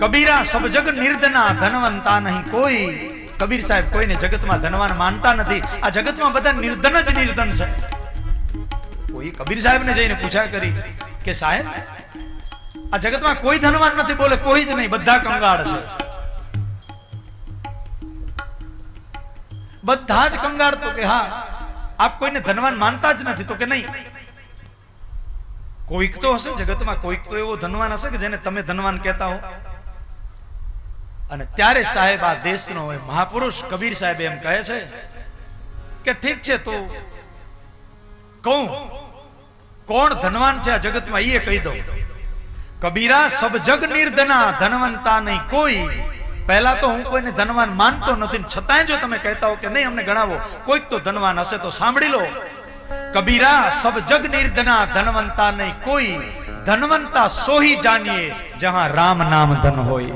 કબીરા સબ જગ નિર્ધના ધનવંતા નહીં કોઈ। કબીર સાહેબ કોઈને જગતમાં ધનવાન માનતા નથી। આ જગતમાં બધા નિર્ધન જ નિર્ધન છે। કોઈ કબીર સાહેબ ને જઈને પૂછા કરી કે સાહેબ આ જગતમાં કોઈ ધનવાન નથી? બોલે કોઈ જ નહીં, બધા કંગાળ છે। બધા જ કંગાળ। તો કે હા, આપ કોઈને ધનવાન માનતા જ નથી? તો કે નહીં, કોઈક તો હશે જગતમાં, કોઈક તો એવો ધનવાન હશે કે જેને તમે ધનવાન કહેતા હો। અને ત્યારે સાહેબ આ દેશનો મહાપુરુષ કબીર સાહેબ એમ કહે છે કે ઠીક છે, તો કહું કોણ ધનવાન છે આ જગતમાં એ કહી દો। કબીરા સબ જગ નિર્ધના ધનવંતા નહીં કોઈ। પહેલા તો હું કોઈને ધનવાન માનતો નથી, છતાંય જો તમે કહેતા હો કે નહીં અમને ગણાવો, કોઈક તો ધનવાન હશે, તો સાંભળી લો। કબીરા સબ જગ નિર્ધના ધનવંતા નહીં કોઈ। ધનવંતા સોહી જાનીએ જહાં રામ નામ ધન હોય।